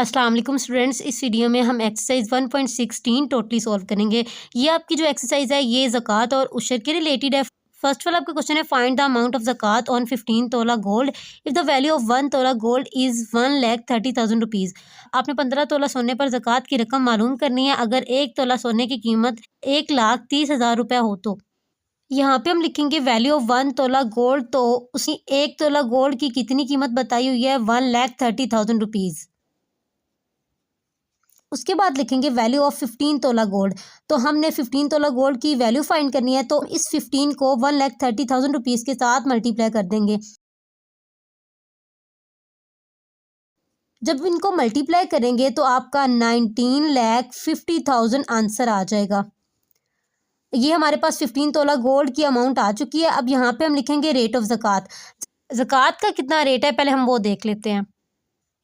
अस्सलाम वालेकुम स्टूडेंट्स। इस वीडियो में हम एक्सरसाइज 1.16 टोटली सॉल्व करेंगे। ये आपकी जो एक्सरसाइज है ये ज़कात और उशर के रिलेटेड है। फर्स्ट वाला आपका क्वेश्चन है, फाइंड द अमाउंट ऑफ ज़कात on 15 tola gold if the value of 1 tola gold is 1,30,000 rupees. आपने 15 तोला सोने पर ज़कात की रकम मालूम करनी है अगर 1 तोला सोने की कीमत 1,30,000 रुपये हो तो। यहाँ पे हम लिखेंगे वैल्यू ऑफ 1 तोला गोल्ड, तो उसी 1 तोला गोल्ड की कितनी कीमत बताई हुई है, 1,30,000 रुपीज़। उसके बाद लिखेंगे वैल्यू ऑफ 15 तोला गोल्ड। तो हमने 15 तोला गोल्ड की वैल्यू फाइंड करनी है, तो इस 15 को 1,30,000 रुपीज़ के साथ मल्टीप्लाई कर देंगे। जब इनको मल्टीप्लाई करेंगे तो आपका 19,50,000 आंसर आ जाएगा। ये हमारे पास 15 तोला गोल्ड की अमाउंट आ चुकी है। अब यहाँ पे हम लिखेंगे रेट ऑफ ज़कात। ज़कात का कितना रेट है पहले हम वो देख लेते हैं।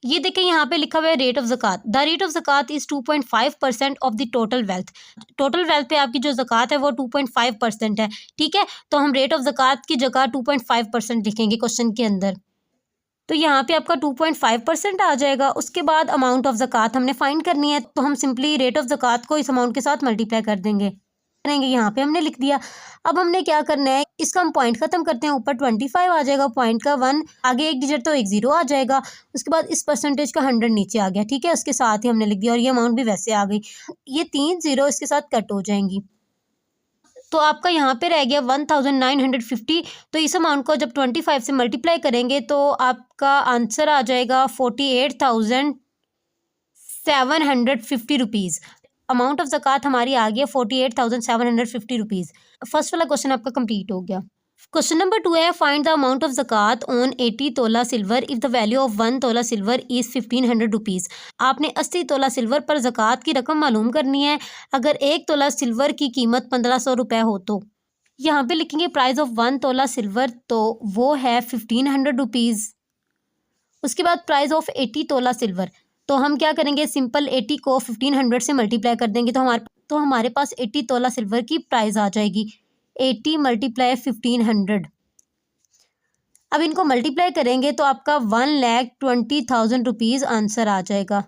ये देखें यहाँ पे लिखा हुआ है रेट ऑफ ज़कात। द रेट ऑफ ज़कात is 2.5% of the total wealth. Total wealth पे आपकी जो ज़कात है वो 2.5% है। ठीक है, तो हम रेट ऑफ ज़कात की जगह 2.5% लिखेंगे क्वेश्चन के अंदर। तो यहाँ पे आपका 2.5% आ जाएगा। उसके बाद अमाउंट ऑफ ज़कात हमने फाइंड करनी है, तो हम सिंपली रेट ऑफ ज़कात को इस अमाउंट के साथ मल्टीप्लाई कर देंगे। करेंगे, यहाँ पे हमने लिख दिया। अब हमने क्या करना है, इसका हम पॉइंट खत्म करते हैं। ऊपर 25 आ जाएगा, पॉइंट का 1 आगे एक डिजिट तो एक 0 आ जाएगा। उसके बाद इस परसेंटेज का 100 नीचे आ गया। ठीक है, उसके साथ ही हमने लिख दिया और ये अमाउंट भी वैसे आ गई। ये 3 0 इसके साथ कट हो जाएंगी, तो आपका यहाँ पे रह गया 1950। तो इस अमाउंट को जब 25 से मल्टीप्लाई करेंगे तो आपका आंसर आ जाएगा 48,750 रुपीज़। अमाउंट ऑफ ज़कात हमारी आ गई है 48,750 रुपीज़। फर्स्ट वाला क्वेश्चन आपका कंप्लीट हो गया। क्वेश्चन नंबर 2 है, फाइंड द अमाउंट ऑफ ज़कात on 80 tola silver if the value of 1 tola silver is 1,500 rupees. आपने 80 तोला सिल्वर पर ज़कात की रकम मालूम करनी है अगर 1 तोला सिल्वर की कीमत 1,500 रुपये हो तो। यहाँ पे लिखेंगे प्राइस ऑफ 1 तोला सिल्वर, तो वो है 1,500 रुपीज़। उसके बाद प्राइस ऑफ 80 तोला सिल्वर, तो हम क्या करेंगे, सिंपल 80 को 1,500 से मल्टीप्लाई कर देंगे, तो हमारे पास 80 तोला सिल्वर की प्राइस आ जाएगी। 80 मल्टीप्लाई 1,500। अब इनको मल्टीप्लाई करेंगे तो आपका 1,20,000 रुपीज़ आंसर आ जाएगा।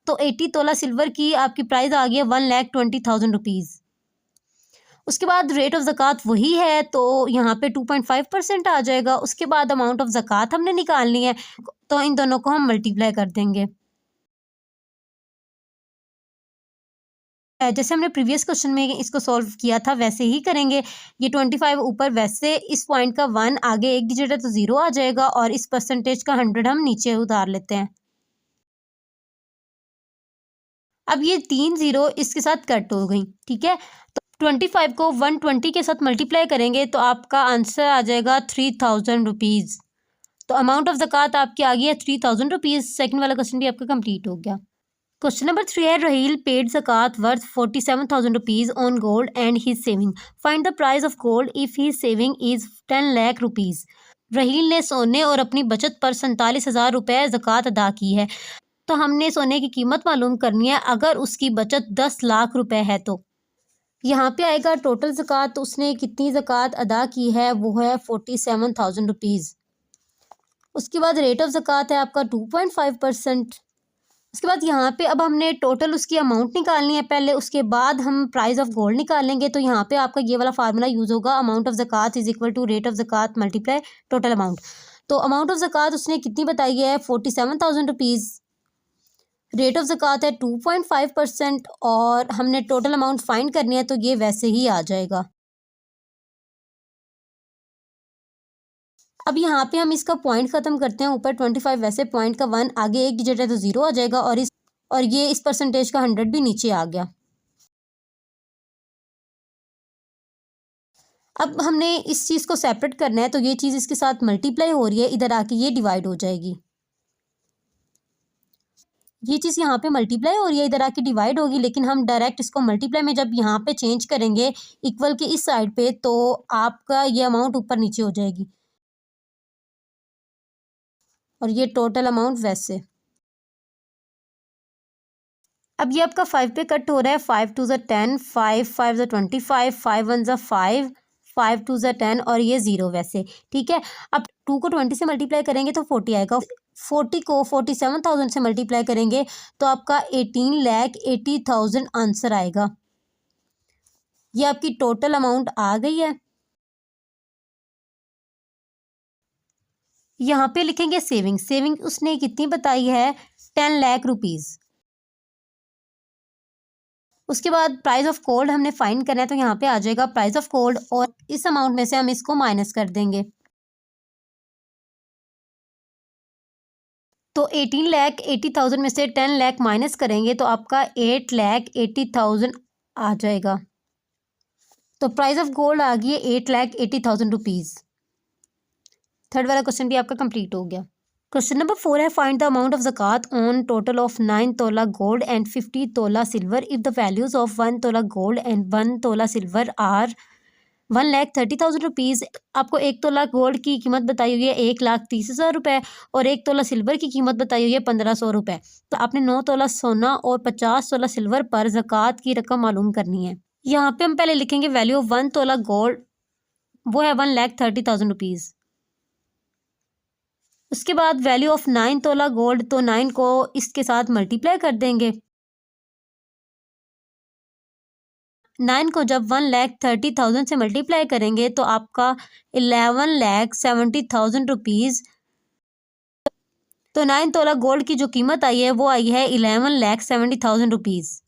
तो 80 तोला सिल्वर की आपकी प्राइस आ गई है 1,20,000 रुपीज़। उसके बाद रेट ऑफ ज़कात वही है, तो यहाँ पे 2.5% आ जाएगा। उसके बाद अमाउंट ऑफ ज़कात हमने निकालनी है, तो इन दोनों को हम मल्टीप्लाई कर देंगे। जैसे हमने प्रीवियस क्वेश्चन में इसको सॉल्व किया था वैसे ही करेंगे। ये 25 ऊपर, वैसे इस पॉइंट का 1 आगे एक डिजिट है तो 0 आ जाएगा और इस परसेंटेज का 100 हम नीचे उतार लेते हैं। अब ये 3 0 इसके साथ कट हो गई। ठीक है, तो 25 को 120 के साथ मल्टीप्लाई करेंगे तो आपका आंसर आ जाएगा 3,000 रुपीज़। तो अमाउंट ऑफ ज़कात आपकी आ गई है 3,000 रुपीज़। सेकंड वाला क्वेश्चन भी आपका कंप्लीट हो गया। क्वेश्चन नंबर 3 है, रहील पेड ज़कात worth 47,000 rupees on gold and his saving. Find the price of gold if his saving is 10 lakh rupees. Raheel ने सोने और अपनी बचत पर 47,000 रुपये ज़कात अदा की है, तो हमने सोने की कीमत मालूम करनी है अगर उसकी बचत 10 लाख रुपए है तो। यहाँ पे आएगा टोटल ज़कात, तो उसने कितनी ज़कात अदा की है, वो है 47,000 रुपीज़। उसके बाद रेट ऑफ ज़कात है आपका 2.5%। उसके बाद यहाँ पे अब हमने टोटल उसकी अमाउंट निकालनी है पहले, उसके बाद हम प्राइस ऑफ गोल्ड निकालेंगे। तो यहाँ पे आपका ये वाला फार्मूला यूज़ होगा, अमाउंट ऑफ ज़कात is equal to rate of ज़कात मल्टीप्लाई टोटल अमाउंट। तो अमाउंट ऑफ ज़कात उसने कितनी बताई है, 47,000 रुपीज़। रेट ऑफ ज़कात है 2.5% और हमने टोटल अमाउंट फाइंड करनी है, तो ये वैसे ही आ जाएगा। अब यहाँ पे हम इसका पॉइंट ख़त्म करते हैं। ऊपर 25, वैसे पॉइंट का 1 आगे एक डिजिट है तो 0 आ जाएगा और ये इस परसेंटेज का 100 भी नीचे आ गया। अब हमने इस चीज़ को सेपरेट करना है, तो ये चीज़ इसके साथ मल्टीप्लाई हो रही है, इधर आके ये डिवाइड हो जाएगी। ये चीज़ यहाँ पे मल्टीप्लाई हो रही है, इधर आके डिवाइड होगी, लेकिन हम डायरेक्ट इसको मल्टीप्लाई में जब यहाँ पे चेंज करेंगे इक्वल के इस साइड पे, तो आपका ये अमाउंट ऊपर नीचे हो जाएगी और ये टोटल अमाउंट वैसे। अब ये आपका 5 पे कट हो रहा है। 5 2 ज़ा 10, 5 5 ज़ा 25, 5 1 ज़ा 5, 5 2 ज़ा 10 और ये 0 वैसे, ठीक है। अब 2 को 20 से मल्टीप्लाई करेंगे तो 40 आएगा। 40 को 47,000 से मल्टीप्लाई करेंगे तो आपका 18,80,000 आंसर आएगा। ये आपकी टोटल अमाउंट आ गई है। यहाँ पे लिखेंगे सेविंग। सेविंग उसने कितनी बताई है, 10 लाख रुपीज़। उसके बाद प्राइस ऑफ गोल्ड हमने फाइंड करना है, तो यहाँ पे आ जाएगा प्राइस ऑफ गोल्ड और इस अमाउंट में से हम इसको माइनस कर देंगे। तो 18,80,000 में से 10 लाख माइनस करेंगे तो आपका 8,80,000 आ जाएगा। तो प्राइस ऑफ गोल्ड आ गई है 8,80,000 रुपीज़। थर्ड वाला क्वेश्चन भी आपका कंप्लीट हो गया। क्वेश्चन नंबर 4 है, फाइंड द अमाउंट ऑफ ज़कात on total of 9 tola gold and 50 tola silver if the values of 1 tola gold and 1 tola silver are 1,30,000 rupees. आपको 1 तोला गोल्ड की कीमत बताई हुई है 1,30,000 रुपये और 1 तोला सिल्वर की कीमत बताई हुई है 1,500 रुपये। तो आपने 9 तोला सोना और 50 तोला सिल्वर पर ज़कात की रकम मालूम करनी है। यहाँ पे हम पहले लिखेंगे वैल्यू ऑफ 1 तोला गोल्ड, वो है 1,30,000 रुपीज़। उसके बाद वैल्यू ऑफ 9 तोला गोल्ड, तो 9 को इसके साथ मल्टीप्लाई कर देंगे। 9 को जब 1,30,000 से मल्टीप्लाई करेंगे तो आपका 11,70,000 रुपीज़। तो 9 तोला गोल्ड की जो कीमत आई है वो आई है 11,70,000 रुपीज़।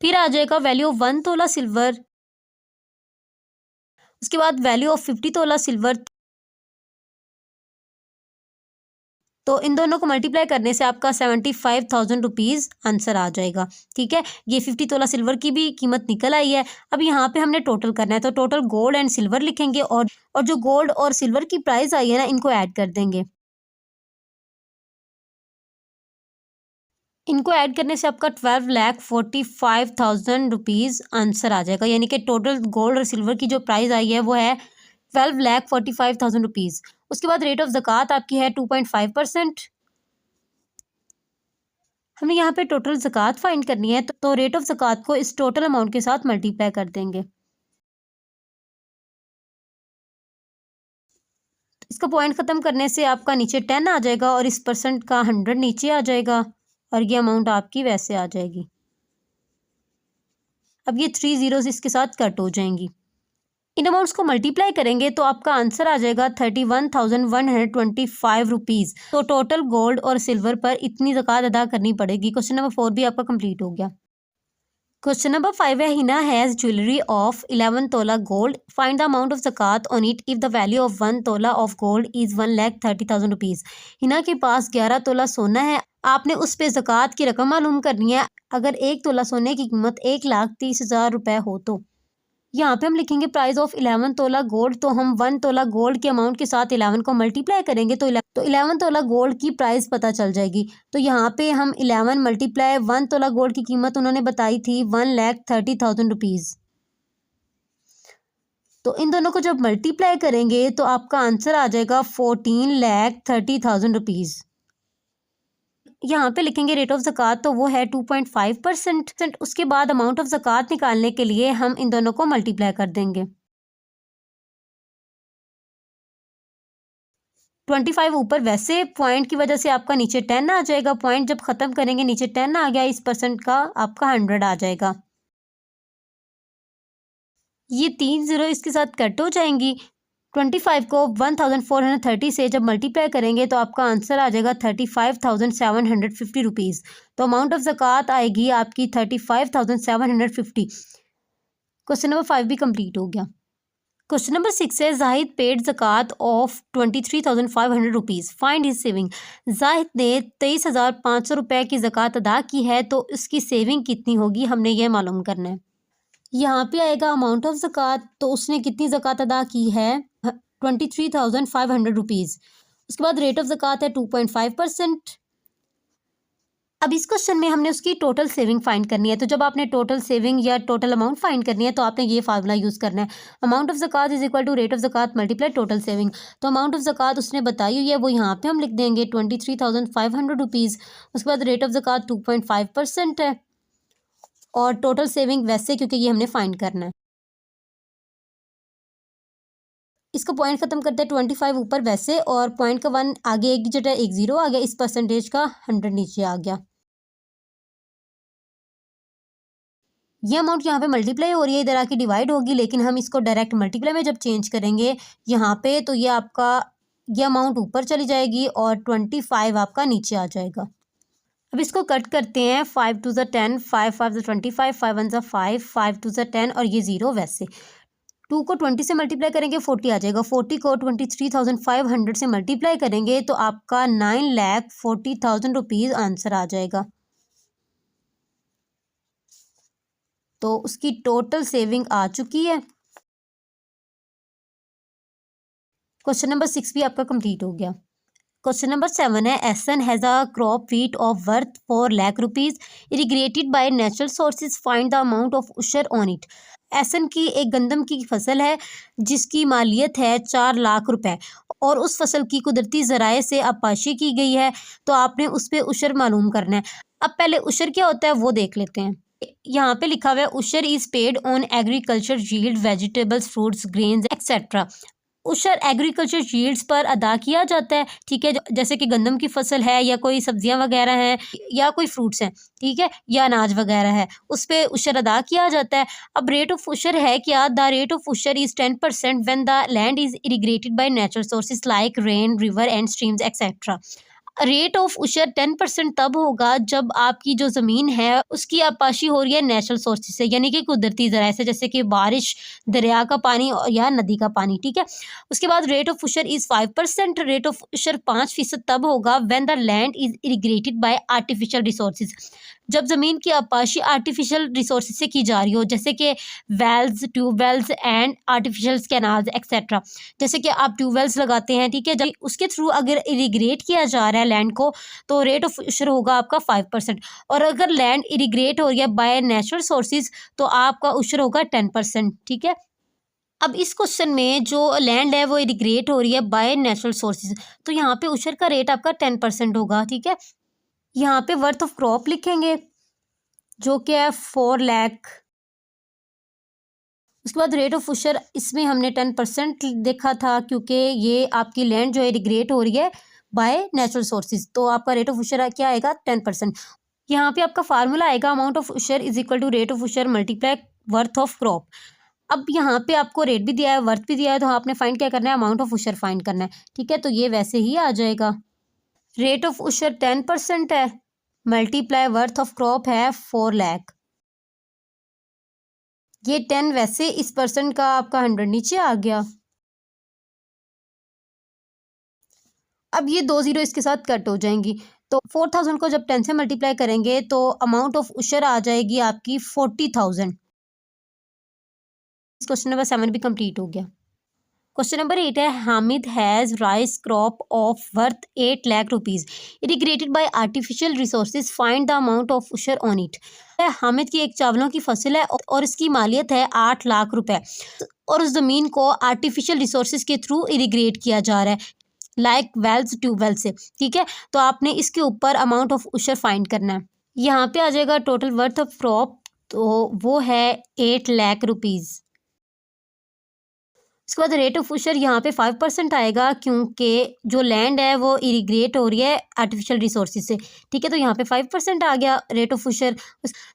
फिर आ जाएगा वैल्यू ऑफ 1 तोला सिल्वर। उसके बाद वैल्यू ऑफ 50 तोला सिल्वर। तो इन दोनों को मल्टीप्लाई करने से आपका 75,000 रुपीज़ आंसर आ जाएगा, ठीक है। ये 50 तोला सिल्वर की भी कीमत निकल आई है। अब यहाँ पे हमने टोटल करना है, तो टोटल गोल्ड एंड सिल्वर लिखेंगे और जो गोल्ड और सिल्वर की प्राइस आई है ना, इनको ऐड कर देंगे। इनको ऐड करने से आपका 12,45,000 रुपीज़ आंसर आ जाएगा। यानी कि टोटल गोल्ड और सिल्वर की जो प्राइस आई है वो है 12,45,000 रुपीज़। उसके बाद रेट ऑफ ज़कात आपकी है 2.5%। हमें यहाँ पे टोटल ज़कात फाइंड करनी है, तो रेट ऑफ ज़कात को इस टोटल अमाउंट के साथ मल्टीप्लाई कर देंगे। इसका पॉइंट ख़त्म करने से आपका नीचे 10 आ जाएगा और इस परसेंट का 100 नीचे आ जाएगा और ये अमाउंट आपकी वैसे आ जाएगी। अब ये 3 ज़ीरोज़ इसके साथ कट हो जाएंगी। इन अमाउंट्स को मल्टीप्लाई करेंगे तो आपका आंसर आ जाएगा 31,125 रुपीज़। तो टोटल गोल्ड और सिल्वर पर इतनी ज़कात अदा करनी पड़ेगी। क्वेश्चन नंबर 4 भी आपका कंप्लीट हो गया। क्वेश्चन नंबर 5 है, Hina has jewellery of 11 tola gold, find the amount of ज़कात on it if the value of 1 tola of gold is 1,30,000 rupees. Hina के पास 11 तोला सोना है, आपने उस पे ज़कात की रकम मालूम करनी है। अगर 1 तोला सोने की कीमत 1,30,000 रुपये हो तो यहाँ पे हम लिखेंगे प्राइस ऑफ 11 तोला गोल्ड। तो हम 1 तोला गोल्ड के अमाउंट के साथ 11 को मल्टीप्लाई करेंगे तो 11 तोला गोल्ड की प्राइस पता चल जाएगी। तो यहाँ पे हम 11 मल्टीप्लाई 1 तोला गोल्ड की कीमत उन्होंने बताई थी 1,30,000 रुपीज़। तो इन दोनों को जब मल्टीप्लाई करेंगे तो आपका आंसर आ जाएगा 14,30,000 रुपीज़। यहाँ पे लिखेंगे रेट ऑफ ज़कात, तो वो है 2.5%। उसके बाद अमाउंट ऑफ ज़कात निकालने के लिए हम इन दोनों को मल्टीप्लाई कर देंगे। 25 ऊपर, वैसे पॉइंट की वजह से आपका नीचे 10 आ जाएगा। पॉइंट जब ख़त्म करेंगे नीचे 10 आ गया, इस परसेंट का आपका 100 आ जाएगा। ये 3 ज़ीरो इसके साथ कट हो जाएंगी। 25 को 1,430 से जब मल्टीप्लाई करेंगे तो आपका आंसर आ जाएगा 35,750 रुपीज़। तो अमाउंट ऑफ ज़कात आएगी आपकी 35,750। क्वेश्चन नंबर 5 भी कंप्लीट हो गया। क्वेश्चन नंबर 6 है, जाहिद पेड ज़कात of 23,500 rupees, find his saving. Zahid ने 23,500 रुपये की ज़कात अदा की है, तो उसकी सेविंग कितनी होगी, हमने ये मालूम करना है। यहाँ पे आएगा अमाउंट ऑफ ज़कात, तो उसने कितनी ज़कात अदा की है, 23,500 रुपीज़। उसके बाद रेट ऑफ ज़कात है 2.5%। अब इस क्वेश्चन में हमने उसकी टोटल सेविंग फाइंड करनी है। तो जब आपने टोटल सेविंग या टोटल अमाउंट फाइंड करनी है तो आपने ये फार्मूला यूज़ करना है, अमाउंट ऑफ ज़कात is equal to rate of ज़कात मल्टीप्लाई टोटल सेविंग। तो अमाउंट ऑफ ज़कात उसने बताई हुई है, वो यहाँ पे हम लिख देंगे 23,500 रुपीज़। उसके बाद रेट ऑफ ज़कात 2.5% है और टोटल सेविंग वैसे, क्योंकि ये हमने फाइंड करना है। इसको पॉइंट खत्म करते हैं 25 ऊपर वैसे, और पॉइंट का 1 आगे एक डिजिट है, एक 0 आ गया, इस परसेंटेज का 100 नीचे आ गया। ये अमाउंट यहाँ पे मल्टीप्लाई हो रही है, इधर आके डिवाइड होगी, लेकिन हम इसको डायरेक्ट मल्टीप्लाई में जब चेंज करेंगे यहाँ पे, तो ये आपका ये अमाउंट ऊपर चली जाएगी और 25 आपका नीचे आ जाएगा। अब इसको कट करते हैं, 5 2 10, 5 5 25, 5 1 5, 5 2 10 और ये 0 वैसे। 2 को 20 से मल्टीप्लाई करेंगे 40 आ जाएगा, 40 को 23,500 से मल्टीप्लाई करेंगे तो आपका 9,40,000 रुपीज़ आंसर आ जाएगा। तो उसकी टोटल सेविंग आ चुकी है। क्वेश्चन नंबर 6 भी आपका कंप्लीट हो गया। क्वेश्चन नंबर 7 है, Ahsan has a crop wheat of worth 4 lakh rupees irrigated by natural sources, find the amount of उशर ऑन इट। एसन की एक गंदम की फसल है जिसकी मालियत है 4 लाख रुपए, और उस फसल की कुदरती ज़राए से आपाशी की गई है, तो आपने उस पर उशर मालूम करना है। अब पहले उशर क्या होता है वो देख लेते हैं। यहाँ पे लिखा हुआ है उशर is paid on agriculture yield vegetables fruits grains et cetera. उशर एग्रीकल्चर यील्ड्स पर अदा किया जाता है, ठीक है, जैसे कि गंदम की फसल है या कोई सब्जियां वगैरह हैं या कोई फ्रूट्स हैं, ठीक है, या अनाज वगैरह है, उस पर उशर अदा किया जाता है। अब रेट ऑफ उशर है क्या, द रेट ऑफ उशर is 10% when the land is irrigated by natural sources like rain river and streams et cetera. Rate of उशर 10% तब होगा जब आपकी जो ज़मीन है उसकी आपाशी हो रही है नेचुरल सोर्सेज से, यानी कि कुदरती ज़राए से, जैसे कि बारिश, दरिया का पानी या नदी का पानी, ठीक है। उसके बाद रेट ऑफ उशर इज़ 5%। रेट ऑफ उशर 5% तब होगा when the land is irrigated by artificial resources, जब ज़मीन की आपाशी आर्टिफिशियल रिसोर्सेज से की जा रही हो, जैसे कि wells, tubewells and artificial canals etcetera. जैसे कि आप ट्यूबवेल्स लगाते हैं, ठीक है, जब उसके थ्रू अगर इरिग्रेट किया जा रहा है लैंड को, तो रेट ऑफ उशर होगा आपका 5%। और अगर लैंड इरिग्रेट हो रही है बाय नेचुरल सोर्सेज तो आपका उशर होगा 10%, ठीक है। अब इस क्वेश्चन में जो लैंड है वो इरिग्रेट हो रही है बाय नेचुरल सोर्सेज, तो यहाँ पे उशर का रेट आपका 10% होगा, ठीक है। यहाँ पे वर्थ ऑफ क्रॉप लिखेंगे जो कि है 4 लाख। उसके बाद रेट ऑफ उशर, इसमें हमने 10% देखा था क्योंकि ये आपकी लैंड जो है इरिग्रेट हो रही है बाय नेचुरल सोर्सेज, तो आपका रेट ऑफ उशर क्या आएगा 10%। यहाँ पे आपका फार्मूला आएगा अमाउंट ऑफ उशर is equal to rate of उशर मल्टीप्लाई वर्थ ऑफ क्रॉप। अब यहाँ पे आपको रेट भी दिया है, वर्थ भी दिया है, तो आपने फाइंड क्या करना है, अमाउंट ऑफ उशर फाइंड करना है, ठीक है। तो ये वैसे ही आ जाएगा, रेट ऑफ उशर 10% है, मल्टीप्लाई वर्थ ऑफ क्रॉप है 4 लाख। ये 10 वैसे इस परसेंट का आपका 100 नीचे आ गया। अब ये 2 जीरो इसके साथ कट हो जाएंगी, तो 4000 को जब 10 से मल्टीप्लाई करेंगे तो अमाउंट ऑफ उशर आ जाएगी आपकी 40,000। क्वेश्चन नंबर 7 भी कंप्लीट हो गया। क्वेश्चन नंबर 8 है, Hamid has rice crop of worth 8 lakh rupees irrigated by artificial resources, find the amount of उशर ऑन इट। हामिद की एक चावलों की फसल है और इसकी मालियत है 8 लाख रुपए, और उस ज़मीन को आर्टिफिशियल रिसोर्सेज के थ्रू इरिग्रेट किया जा रहा है लाइक वेल्स, ट्यूबवेल से, ठीक है। तो आपने इसके ऊपर अमाउंट ऑफ उशर फाइंड करना है। यहाँ पे आ जाएगा टोटल वर्थ ऑफ क्रॉप, तो वो है 8 लाख रुपीज़। उसके बाद रेट ऑफ उशर यहाँ पे 5% आएगा क्योंकि जो लैंड है वो इरिग्रेट हो रही है आर्टिफिशियल रिसोर्सेज से, ठीक है। तो यहाँ पे 5% आ गया रेट ऑफ उशर।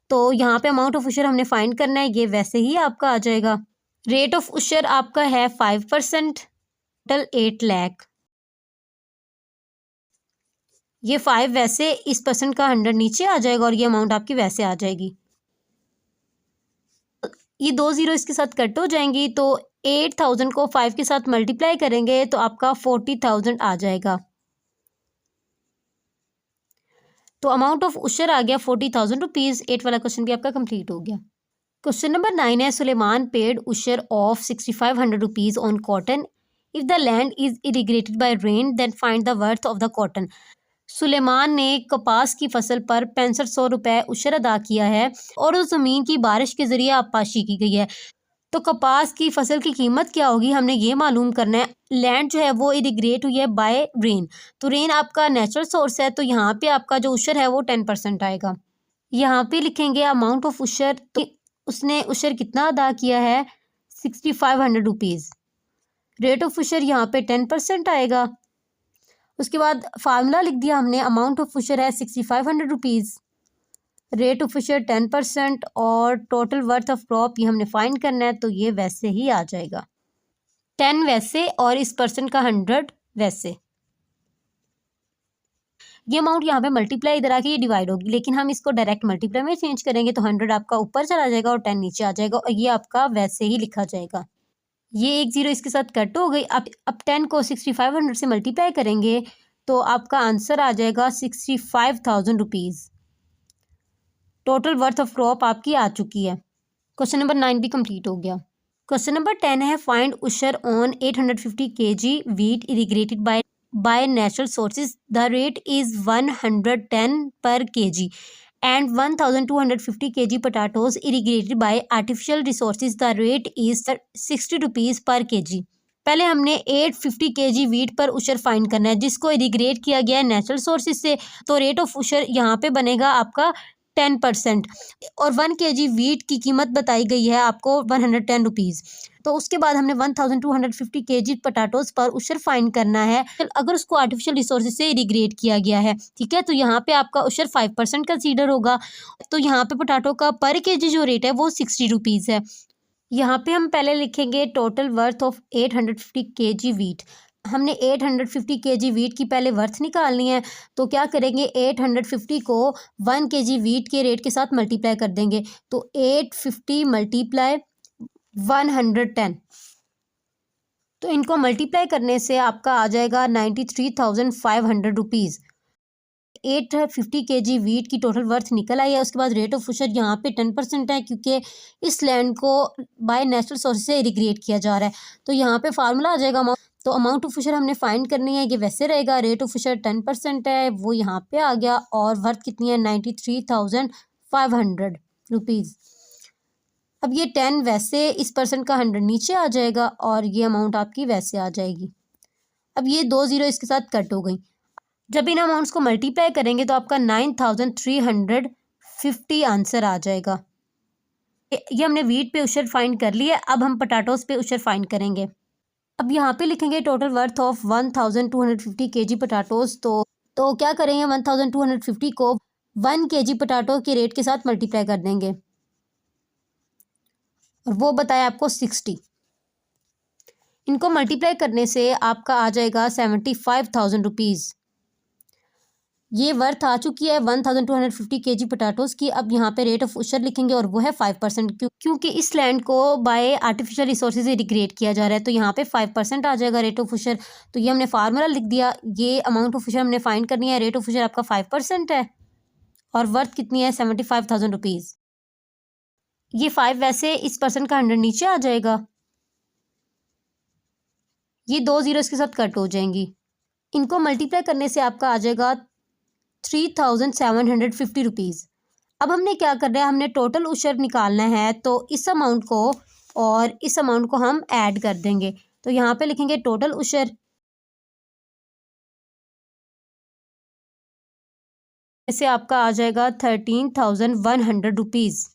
तो यहाँ पे अमाउंट ऑफ उशर हमने फाइंड करना है, ये वैसे ही आपका आ जाएगा। रेट ऑफ उशर आपका है 5%, टोटल 8 लाख। ये 5 वैसे इस परसेंट का 100 नीचे आ जाएगा और ये अमाउंट आपकी वैसे आ जाएगी। ये 2 जीरो इसके साथ कट हो जाएंगी, तो 8000 को 5 के साथ मल्टीप्लाई करेंगे तो आपका 40,000 आ जाएगा। तो अमाउंट ऑफ उशर आ गया 40,000 रुपीज़। 8 वाला क्वेश्चन भी आपका कंप्लीट हो गया। क्वेश्चन नंबर 9 है, सुलेमान पेड उशर of 6500 rupees on cotton if the land is irrigated by rain, then find the worth of the cotton. Suleman ने कपास की फसल पर 6500 रुपये उशर अदा किया है और उस ज़मीन की बारिश के ज़रिए आपाशी की गई है, तो कपास की फसल की कीमत क्या होगी, हमने ये मालूम करना है। लैंड जो है वो इरिग्रेट हुई है बाय रेन, तो रेन आपका नेचुरल सोर्स है, तो यहाँ पे आपका जो उशर है वो 10% आएगा। यहाँ पे लिखेंगे अमाउंट ऑफ उशर, तो उसने उशर कितना अदा किया है 6500 रुपीज़। रेट ऑफ उशर यहाँ पे 10% आएगा। उसके बाद फार्मूला लिख दिया हमने, अमाउंट ऑफ उशर है 6500 रुपीज़, रेट ऑफ उशर 10% और टोटल वर्थ ऑफ क्रॉप ये हमने फाइंड करना है, तो ये वैसे ही आ जाएगा, 10 वैसे और इस परसेंट का 100 वैसे। ये अमाउंट यहाँ पे मल्टीप्लाई इधर आके ये डिवाइड होगी, लेकिन हम इसको डायरेक्ट मल्टीप्लाई में चेंज करेंगे तो 100 आपका ऊपर चला जाएगा और 10 नीचे आ जाएगा और ये आपका वैसे ही लिखा जाएगा। ये एक जीरो इसके साथ कट हो गई। अब 10 को 6500 से मल्टीप्लाई करेंगे तो आपका आंसर आ जाएगा 65,000 rupees. Total worth of crop आपकी आ चुकी है। क्वेश्चन नंबर 9 भी कंप्लीट हो गया। क्वेश्चन नंबर 10 है, find उशर on 850 kg wheat irrigated by natural sources. The rate is 110 per kg and 1250 kg potatoes irrigated by artificial resources. The rate is 60 rupees per kg. पहले हमने 850 kg wheat पर उशर find करना है जिसको इरिग्रेट किया गया है नेचुरल सोर्सेज से, तो रेट ऑफ उशर यहाँ पे बनेगा आपका 10% और 1 kg वीट की कीमत बताई गई है आपको 110 रुपीज़। तो उसके बाद हमने 1250 kg पटाटोज पर उशर फाइंड करना है अगर उसको आर्टिफिशियल रिसोर्सेज से इरिग्रेट किया गया है, ठीक है। तो यहाँ पे आपका उशर 5% कंसीडर होगा। तो यहाँ पे पोटाटो का पर केजी जो रेट है वो 60 रुपीज़ है। यहाँ पे हम पहले लिखेंगे total worth of 850 kg wheat. हमने 850 kg वीट की पहले वर्थ निकालनी है, तो क्या करेंगे 850 को 1 kg वीट के रेट के साथ मल्टीप्लाई कर देंगे, तो 850 मल्टीप्लाई 110, तो इनको मल्टीप्लाई करने से आपका आ जाएगा 93,500 रुपीज़। 850 kg वीट की टोटल वर्थ निकल आई है। उसके बाद रेट ऑफ उशर यहाँ पे 10% है क्योंकि इस लैंड को बाय नेचुरल सोर्स से इरिग्रेट किया जा रहा है। तो यहाँ पे फार्मूला आ जाएगा अमाउंट, तो अमाउंट ऑफ उशर हमने फाइंड करनी है, ये वैसे रहेगा। रेट ऑफ उशर 10% है, वो यहाँ पे आ गया और वर्थ कितनी है 93,500 रुपीज़। अब ये 10 वैसे, इस परसेंट का 100 नीचे आ जाएगा और ये अमाउंट आपकी वैसे आ जाएगी। अब ये 2 जीरो इसके साथ कट हो गई। जब इन अमाउंट्स को मल्टीप्लाई करेंगे तो आपका 9,350 आंसर आ जाएगा। ये हमने वीट पे उशर फाइंड कर लिया। अब हम पोटैटोज पे उशर फाइंड करेंगे। अब यहाँ पे लिखेंगे total worth of 1,250 kg potatoes. तो क्या करेंगे 1,250 को 1 kg पोटैटो के रेट के साथ मल्टीप्लाई कर देंगे और वो बताया आपको 60। इनको मल्टीप्लाई करने से आपका आ जाएगा 75,000 रुपीज़। ये वर्थ आ चुकी है 1,250 kg पोटैटोज़ की। अब यहाँ पे रेट ऑफ उशर लिखेंगे और वो है 5%, क्योंकि इस लैंड को बाय आर्टिफिशियल रिसोर्सेज इरिग्रेट किया जा रहा है, तो यहाँ पे 5% आ जाएगा रेट ऑफ उशर। तो ये हमने फार्मूला लिख दिया। ये अमाउंट ऑफ उशर हमने फाइंड करनी है। रेट ऑफ उशर आपका 5% है और वर्थ कितनी है 75,000 रुपीज़। ये 5 वैसे, इस परसेंट का 100 नीचे आ जाएगा। ये 2 जीरो इसके साथ कट हो जाएंगी। इनको मल्टीप्लाई करने से आपका आ जाएगा 3,750 रुपीज़। अब हमने क्या करना है, हमने टोटल उशर निकालना है, तो इस अमाउंट को और इस अमाउंट को हम ऐड कर देंगे। तो यहाँ पे लिखेंगे टोटल उशर, ऐसे आपका आ जाएगा 13,100 रुपीज़।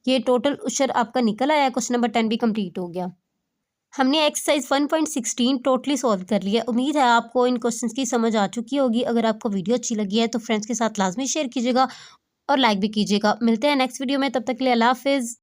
ये टोटल उशर आपका निकल आया। क्वेश्चन नंबर 10 भी कंप्लीट हो गया। हमने एक्सरसाइज 1.16 टोटली सॉल्व कर लिया। उम्मीद है आपको इन क्वेश्चंस की समझ आ चुकी होगी। अगर आपको वीडियो अच्छी लगी है तो फ्रेंड्स के साथ लाजमी शेयर कीजिएगा और लाइक भी कीजिएगा। मिलते हैं नेक्स्ट वीडियो में, तब तक के लिए अल्लाह हाफिज़।